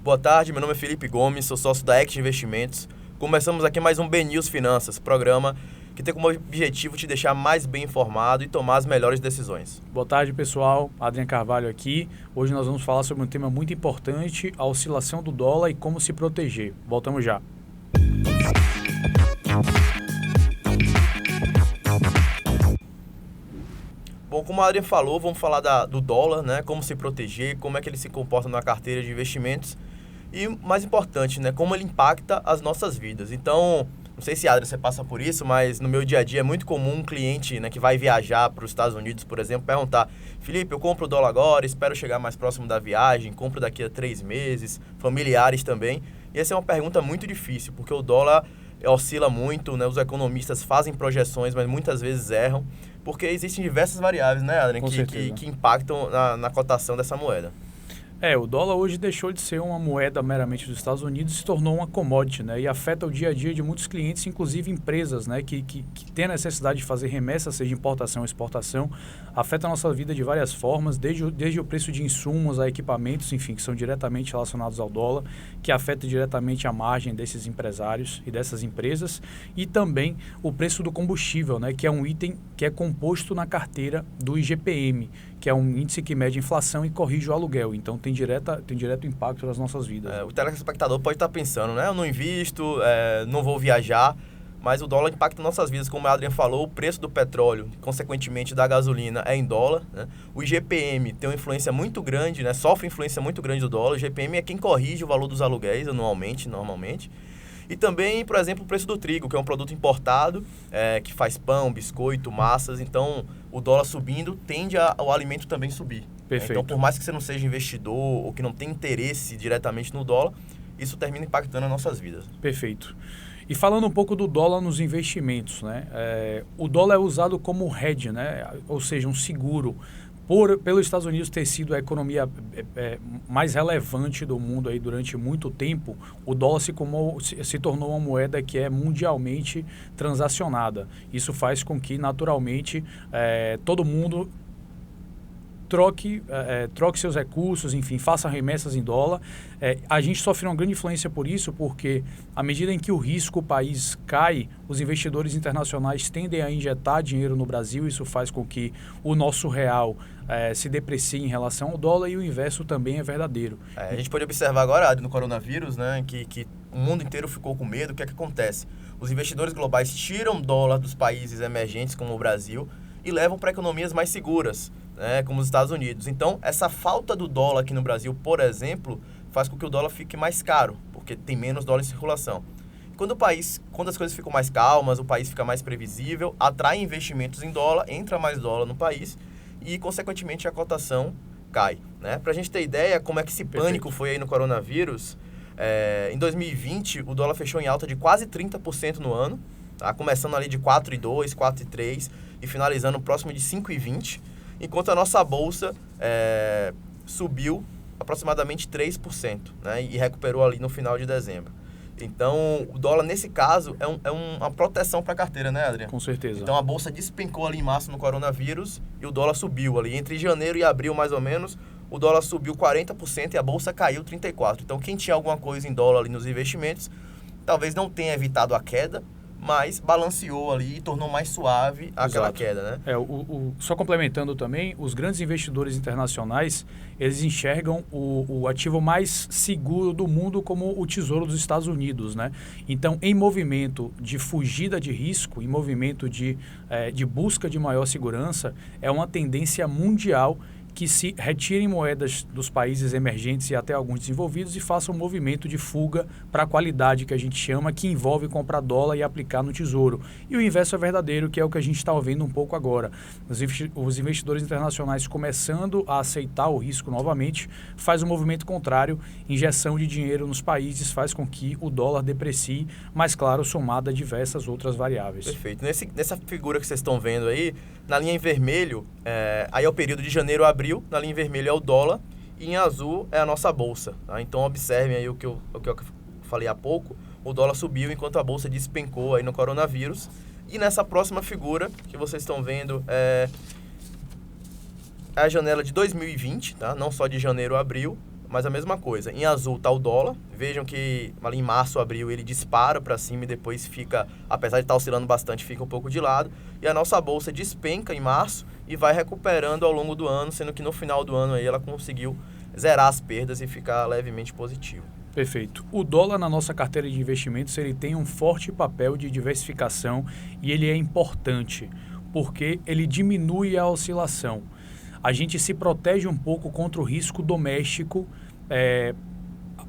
Boa tarde, meu nome é Felipe Gomes, sou sócio da Act Investimentos. Começamos aqui mais um BNews Finanças, programa que tem como objetivo te deixar mais bem informado e tomar as melhores decisões. Boa tarde, pessoal. Adrian Carvalho aqui. Hoje nós vamos falar sobre um tema muito importante, a oscilação do dólar e como se proteger. Voltamos já. Bom, como a Adrian falou, vamos falar do dólar, né? Como se proteger, como é que ele se comporta na carteira de investimentos e, mais importante, né? Como ele impacta as nossas vidas. Então, não sei se, Adrian, você passa por isso, mas no meu dia a dia é muito comum um cliente, né, que vai viajar para os Estados Unidos, por exemplo, perguntar: Felipe, eu compro o dólar agora, espero chegar mais próximo da viagem, compro daqui a 3 meses, familiares também. E essa é uma pergunta muito difícil, porque o dólar oscila muito, né? Os economistas fazem projeções, mas muitas vezes erram, porque existem diversas variáveis, né, Adrian, que impactam na cotação dessa moeda. O dólar hoje deixou de ser uma moeda meramente dos Estados Unidos e se tornou uma commodity, né? E afeta o dia a dia de muitos clientes, inclusive empresas, né? Que têm a necessidade de fazer remessa, seja importação ou exportação. Afeta a nossa vida de várias formas, desde o preço de insumos a equipamentos, enfim, que são diretamente relacionados ao dólar, que afeta diretamente a margem desses empresários e dessas empresas, e também o preço do combustível, né? Que é um item que é composto na carteira do IGPM, que é um índice que mede a inflação e corrige o aluguel. Então, tem direto impacto nas nossas vidas. O telespectador pode estar pensando, né? Eu não invisto, não vou viajar, mas o dólar impacta nossas vidas. Como a Adrian falou, o preço do petróleo, consequentemente da gasolina, é em dólar, né? O IGPM tem uma influência muito grande, né? Sofre influência muito grande do dólar. O IGPM é quem corrige o valor dos aluguéis anualmente, normalmente. E também, por exemplo, o preço do trigo, que é um produto importado, que faz pão, biscoito, massas. Então, o dólar subindo tende ao alimento também subir. Perfeito. Então, por mais que você não seja investidor ou que não tenha interesse diretamente no dólar, isso termina impactando as nossas vidas. Perfeito. E falando um pouco do dólar nos investimentos, né? O dólar é usado como hedge, né? Ou seja, um seguro. Pelos Estados Unidos ter sido a economia mais relevante do mundo aí durante muito tempo, o dólar se tornou uma moeda que é mundialmente transacionada. Isso faz com que, naturalmente, todo mundo troque seus recursos, enfim, faça remessas em dólar. A gente sofre uma grande influência por isso, porque à medida em que o risco país cai, os investidores internacionais tendem a injetar dinheiro no Brasil. Isso faz com que o nosso real se deprecie em relação ao dólar, e o inverso também é verdadeiro. A gente pode observar agora, no coronavírus, né, que o mundo inteiro ficou com medo. O que é que acontece? Os investidores globais tiram dólar dos países emergentes, como o Brasil, e levam para economias mais seguras, né, como os Estados Unidos. Então, essa falta do dólar aqui no Brasil, por exemplo, faz com que o dólar fique mais caro, porque tem menos dólar em circulação. Quando as coisas ficam mais calmas, o país fica mais previsível, atrai investimentos em dólar, entra mais dólar no país e, consequentemente, a cotação cai, né? Para a gente ter ideia como é que esse pânico foi aí no coronavírus, em 2020 o dólar fechou em alta de quase 30% no ano, tá? Começando ali de 4,2, 4,3 e finalizando próximo de 5,20, enquanto a nossa bolsa subiu aproximadamente 3%, né, e recuperou ali no final de dezembro. Então, o dólar, nesse caso, é uma proteção para a carteira, né, Adriano? Com certeza. Então, a bolsa despencou ali em março no coronavírus e o dólar subiu ali. Entre janeiro e abril, mais ou menos, o dólar subiu 40% e a bolsa caiu 34%. Então, quem tinha alguma coisa em dólar ali nos investimentos, talvez não tenha evitado a queda, mas balanceou ali e tornou mais suave aquela Exato. queda, né? Só complementando também, os grandes investidores internacionais, eles enxergam o ativo mais seguro do mundo como o Tesouro dos Estados Unidos, né? Então, em movimento de fugida de risco, em movimento de busca de maior segurança, é uma tendência mundial que se retirem moedas dos países emergentes e até alguns desenvolvidos e façam um movimento de fuga para a qualidade, que a gente chama, que envolve comprar dólar e aplicar no tesouro. E o inverso é verdadeiro, que é o que a gente está vendo um pouco agora. Os investidores internacionais começando a aceitar o risco novamente, faz um movimento contrário, injeção de dinheiro nos países faz com que o dólar deprecie, mas claro, somado a diversas outras variáveis. Perfeito. Nessa figura que vocês estão vendo aí, na linha em vermelho, aí é o período de janeiro a abril, na linha em vermelho é o dólar e em azul é a nossa bolsa. Tá? Então observem aí o que eu falei há pouco, o dólar subiu enquanto a bolsa despencou aí no coronavírus. E nessa próxima figura que vocês estão vendo é a janela de 2020, tá? Não só de janeiro a abril. mas a mesma coisa. Em azul está o dólar. Vejam que ali em março, abril, ele dispara para cima e depois fica, apesar de estar oscilando bastante, fica um pouco de lado. E a nossa bolsa despenca em março e vai recuperando ao longo do ano, sendo que no final do ano aí ela conseguiu zerar as perdas e ficar levemente positivo. Perfeito. O dólar na nossa carteira de investimentos, ele tem um forte papel de diversificação e ele é importante porque ele diminui a oscilação. A gente se protege um pouco contra o risco doméstico,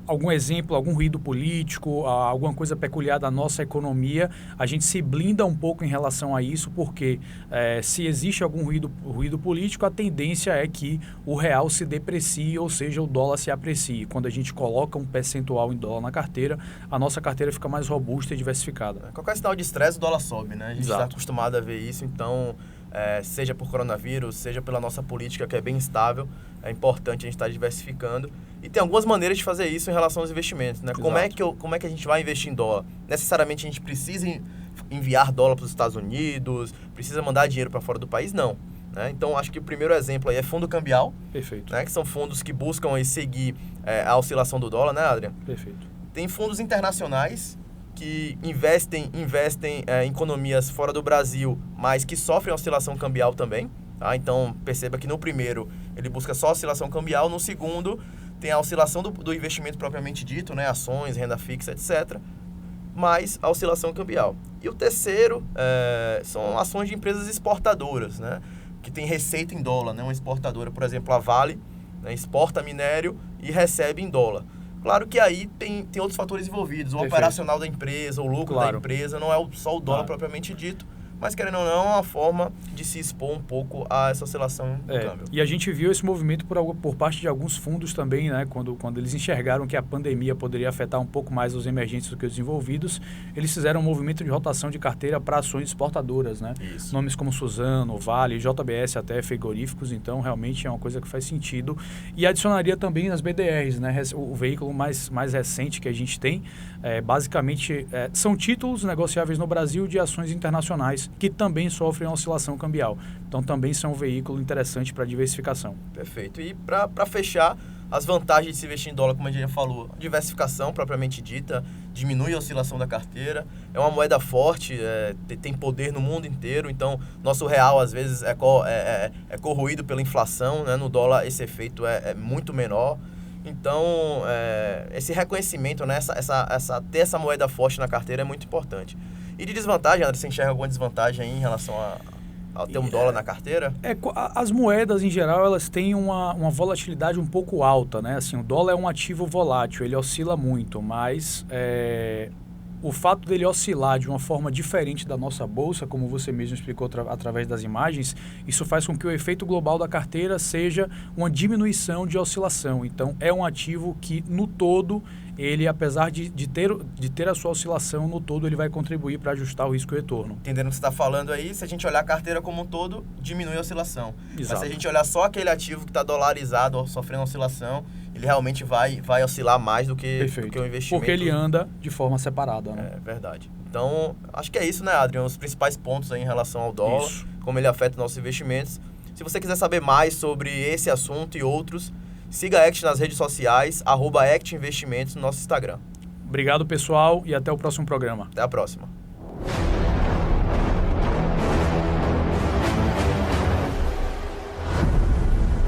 algum exemplo, algum ruído político, alguma coisa peculiar da nossa economia, a gente se blinda um pouco em relação a isso, porque se existe algum ruído político, a tendência é que o real se deprecie, ou seja, o dólar se aprecie. Quando a gente coloca um percentual em dólar na carteira, a nossa carteira fica mais robusta e diversificada. Qualquer sinal de estresse, o dólar sobe, né? A gente está Exato. acostumado a ver isso, então... seja por coronavírus, seja pela nossa política que é bem estável, é importante a gente estar diversificando. E tem algumas maneiras de fazer isso em relação aos investimentos, né? Como é que a gente vai investir em dólar? Necessariamente a gente precisa enviar dólar para os Estados Unidos, precisa mandar dinheiro para fora do país? Não. Né? Então, acho que o primeiro exemplo aí é fundo cambial. Perfeito. Né? Que são fundos que buscam aí seguir a oscilação do dólar, né, Adrian? Perfeito. Tem fundos internacionais que investem em economias fora do Brasil, mas que sofrem oscilação cambial também. Tá? Então, perceba que no primeiro ele busca só oscilação cambial, no segundo tem a oscilação do investimento propriamente dito, né? Ações, renda fixa, etc., mais a oscilação cambial. E o terceiro são ações de empresas exportadoras, né? Que tem receita em dólar, né? Uma exportadora, por exemplo, a Vale, né? Exporta minério e recebe em dólar. Claro que aí tem outros fatores envolvidos, o operacional da empresa, o lucro da empresa, não é só o dólar propriamente dito, mas querendo ou não, é uma forma de se expor um pouco a essa oscilação do câmbio. E a gente viu esse movimento por parte de alguns fundos também, né? Quando eles enxergaram que a pandemia poderia afetar um pouco mais os emergentes do que os desenvolvidos, eles fizeram um movimento de rotação de carteira para ações exportadoras, né? Isso. Nomes como Suzano, Vale, JBS, até frigoríficos, então realmente é uma coisa que faz sentido. E adicionaria também as BDRs, né? O veículo mais recente que a gente tem, basicamente, são títulos negociáveis no Brasil de ações internacionais, que também sofrem a oscilação cambial. Então, também são um veículo interessante para diversificação. Perfeito. E para fechar, as vantagens de se investir em dólar, como a gente já falou, diversificação propriamente dita, diminui a oscilação da carteira, é uma moeda forte, tem poder no mundo inteiro, então nosso real às vezes é corroído pela inflação, né? No dólar esse efeito é muito menor. Então, esse reconhecimento, né? Ter essa moeda forte na carteira é muito importante. E de desvantagem, André, você enxerga alguma desvantagem aí em relação a ter um dólar na carteira? As moedas, em geral, elas têm uma volatilidade um pouco alta, né? Assim, o dólar é um ativo volátil, ele oscila muito, mas o fato dele oscilar de uma forma diferente da nossa bolsa, como você mesmo explicou através das imagens, isso faz com que o efeito global da carteira seja uma diminuição de oscilação. Então, é um ativo que, no todo, ele, apesar de ter a sua oscilação, no todo ele vai contribuir para ajustar o risco e retorno. Entendendo o que você está falando aí, se a gente olhar a carteira como um todo, diminui a oscilação. Exato. Mas se a gente olhar só aquele ativo que está dolarizado, sofrendo oscilação, ele realmente vai oscilar mais do que o investimento. Porque ele anda de forma separada, né? É verdade. Então, acho que é isso, né, Adriano? Os principais pontos aí em relação ao dólar, Isso. como ele afeta os nossos investimentos. Se você quiser saber mais sobre esse assunto e outros, siga a Act nas redes sociais, @ActInvestimentos no nosso Instagram. Obrigado, pessoal, e até o próximo programa. Até a próxima.